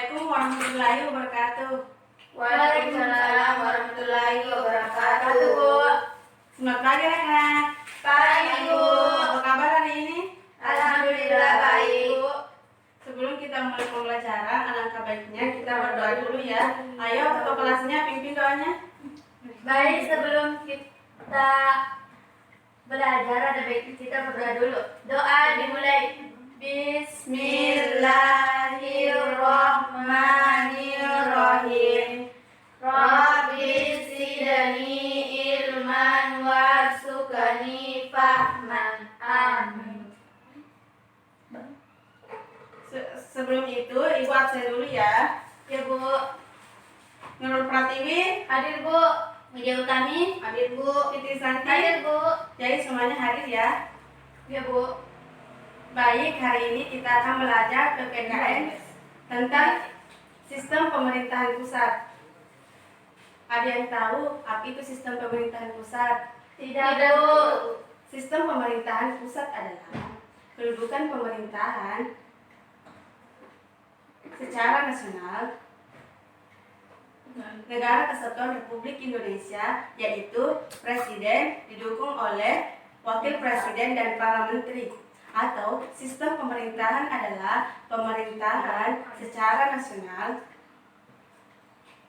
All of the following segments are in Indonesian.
Assalamualaikum warahmatullahi wabarakatuh. Waalaikumsalam warahmatullahi wabarakatuh. Selamat pagi anak-anak. Pagi, Bu. Apa kabar hari ini? Alhamdulillah baik, Bu. Sebelum kita mulai pembelajaran, alangkah baiknya kita berdoa dulu ya. Ayo ketua kelasnya pimpin doanya. Baik, sebelum kita belajar ada baiknya kita berdoa dulu. Doa dimulai. Bismillahirrahmanirrahim. Rabbi zidni ilman warzuqni fahman. Amin. Sebelum itu, Ibu absen dulu ya. Ya, Bu. Nurul Pratiwi, Hadir, Bu. Widya Utami. Hadir, Bu. Titi Santi. Hadir, Bu. Jadi semuanya hadir ya. Ya, Bu. Baik, hari ini kita akan belajar PPKN tentang sistem pemerintahan pusat. Ada yang tahu apa itu sistem pemerintahan pusat? Tidak, Bu. Sistem pemerintahan pusat adalah kedudukan pemerintahan secara nasional Negara Kesatuan Republik Indonesia, yaitu Presiden didukung oleh Wakil Presiden dan para menteri. Atau sistem pemerintahan adalah pemerintahan secara nasional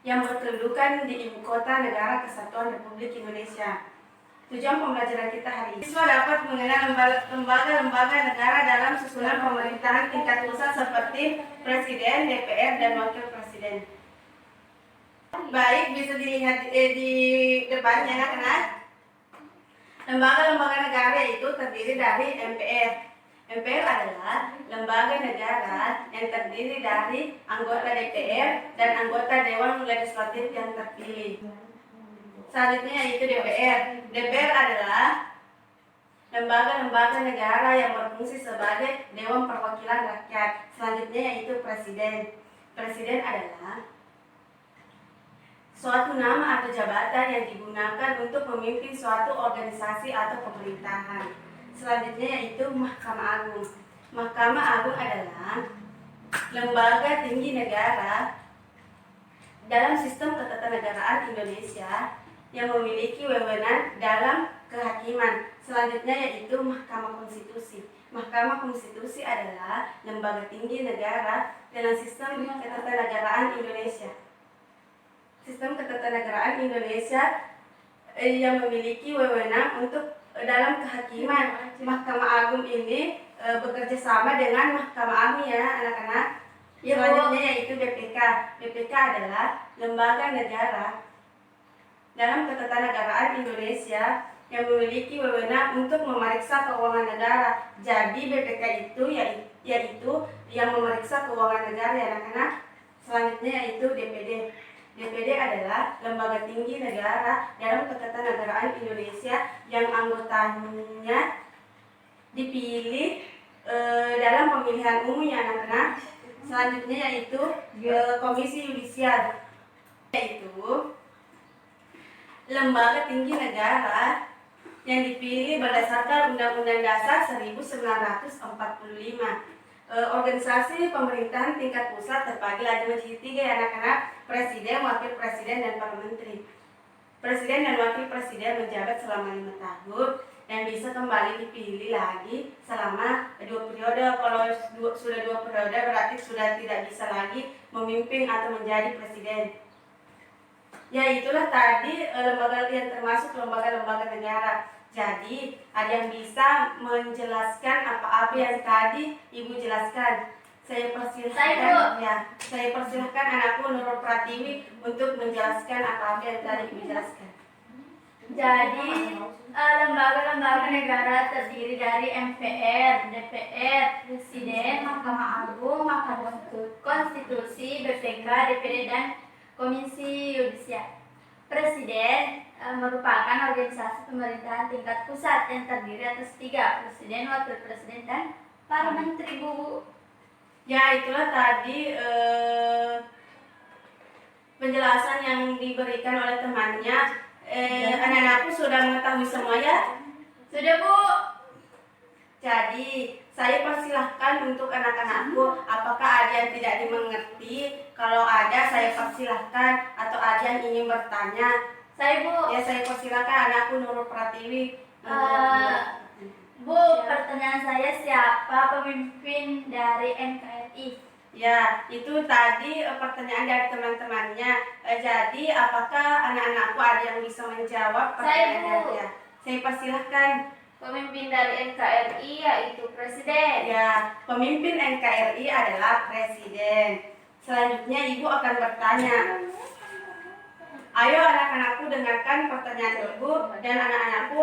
yang berkedudukan di ibu kota Negara Kesatuan Republik Indonesia. Tujuan pembelajaran kita hari ini, siswa dapat mengenal lembaga-lembaga negara dalam susunan pemerintahan tingkat pusat seperti Presiden, DPR, dan Wakil Presiden. Baik, bisa dilihat di depannya anak-anak. Lembaga-lembaga negara itu terdiri dari MPR. MPR adalah lembaga negara yang terdiri dari anggota DPR dan anggota Dewan Legislatif yang terpilih. Selanjutnya yaitu DPR. DPR adalah lembaga-lembaga negara yang berfungsi sebagai Dewan Perwakilan Rakyat. Selanjutnya yaitu Presiden. Presiden adalah suatu nama atau jabatan yang digunakan untuk memimpin suatu organisasi atau pemerintahan. Selanjutnya yaitu Mahkamah Agung. Mahkamah Agung adalah lembaga tinggi negara dalam sistem ketatanegaraan Indonesia yang memiliki wewenang dalam kehakiman. Selanjutnya yaitu Mahkamah Konstitusi. Mahkamah Konstitusi adalah lembaga tinggi negara dalam sistem ketatanegaraan Indonesia. Sistem ketatanegaraan Indonesia yang memiliki wewenang untuk dalam kehakiman. Mahkamah Agung ini bekerja sama dengan Mahkamah Agung ya anak-anak. Selanjutnya yaitu BPK. BPK adalah lembaga negara dalam ketatanegaraan Indonesia yang memiliki wewenang untuk memeriksa keuangan negara. Jadi BPK itu yaitu yang memeriksa keuangan negara ya anak-anak. Selanjutnya yaitu DPD. DPD adalah lembaga tinggi negara dalam ketatanegaraan Indonesia yang anggotanya dipilih dalam pemilihan umum ya anak-anak. Selanjutnya yaitu Komisi Yudisial, yaitu lembaga tinggi negara yang dipilih berdasarkan Undang-Undang Dasar 1945. Organisasi pemerintahan tingkat pusat terbagi lagi menjadi 3 ya anak-anak: Presiden, Wakil Presiden, dan para menteri. Presiden dan Wakil Presiden menjabat selama 5 tahun dan bisa kembali dipilih lagi selama 2 periode. Kalau sudah 2 periode berarti sudah tidak bisa lagi memimpin atau menjadi presiden. Ya itulah tadi lembaga yang termasuk lembaga-lembaga negara. Jadi ada yang bisa menjelaskan apa-apa yang tadi Ibu jelaskan. Saya persilahkan anakku Nurul Pratiwi untuk menjelaskan apa-apa yang tadi Ibu jelaskan. Jadi lembaga-lembaga negara terdiri dari MPR, DPR, Presiden, Mahkamah Agung, Mahkamah Konstitusi, BPK, DPD, dan Komisi Yudisial. Presiden merupakan organisasi pemerintahan tingkat pusat yang terdiri atas 3: Presiden, Wakil Presiden, dan para menteri, Bu. Ya itulah tadi penjelasan yang diberikan oleh temannya. Anak-anakku sudah mengetahui semua ya? Sudah, Bu. Jadi, saya persilahkan untuk anak-anakku, apakah ada yang tidak dimengerti? Kalau ada, saya persilahkan, atau ada yang ingin bertanya. Saya Bu. Ya, saya persilahkan anakku Nurul Pratiwi. Bu, pertanyaan saya, siapa pemimpin dari NKRI? Ya, itu tadi pertanyaan dari teman-temannya. Jadi, apakah anak-anakku ada yang bisa menjawab pertanyaan Saya, Bu. dia? Saya persilahkan. Pemimpin dari NKRI yaitu Presiden. Ya, pemimpin NKRI adalah Presiden. Selanjutnya Ibu akan bertanya. Ayo anak-anakku dengarkan pertanyaan Ibu dan anak-anakku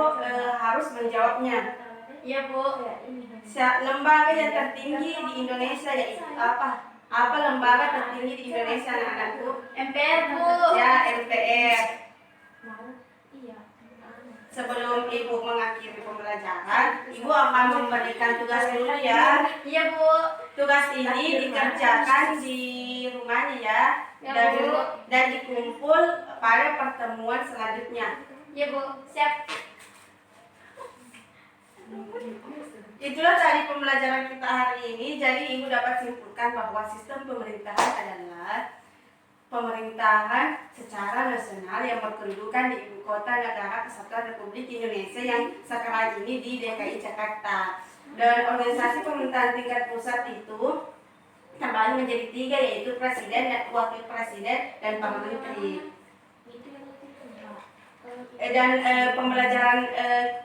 harus menjawabnya. Iya Bu. Lembaga yang tertinggi di Indonesia yaitu apa? Apa lembaga tertinggi di Indonesia anak-anakku? MPR Bu. Ya, MPR. Sebelum Ibu mengakhiri pembelajaran, Ibu akan memberikan tugas dulu ya. Iya Bu. Tugas ini dikerjakan di rumahnya ya, Ya, Bu. dan dikumpul pada pertemuan selanjutnya. Iya Bu. Siap. Itulah tadi pembelajaran kita hari ini. Jadi Ibu dapat simpulkan bahwa sistem pemerintahan adalah pemerintahan secara nasional yang berkedudukan di ibu kota negara Kesatuan Republik Indonesia yang sekarang ini di DKI Jakarta. Dan organisasi pemerintahan tingkat pusat itu terbagi menjadi 3, yaitu presiden, dan wakil presiden, dan parlementari. Pembelajaran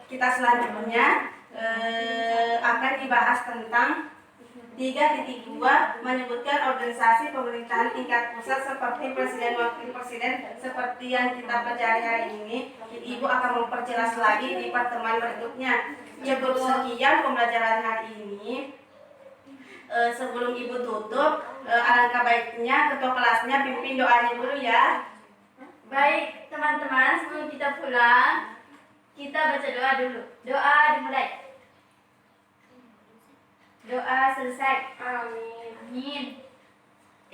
kita selanjutnya akan dibahas tentang 3.2 menyebutkan organisasi pemerintahan tingkat pusat seperti presiden, wakil presiden, seperti yang kita pelajari hari ini. Ibu akan memperjelas lagi di pertemuan berikutnya. Cukup sekian pembelajaran hari ini. Sebelum Ibu tutup, alangkah baiknya ketua kelasnya pimpin doanya dulu ya. Baik teman-teman, sebelum kita pulang, kita baca doa dulu. Doa dimulai. Doa selesai. Amin. Amin.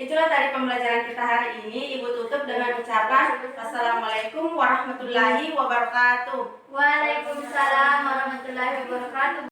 Itulah tadi pembelajaran kita hari ini. Ibu tutup dengan ucapan Assalamualaikum warahmatullahi wabarakatuh. Waalaikumsalam warahmatullahi wabarakatuh.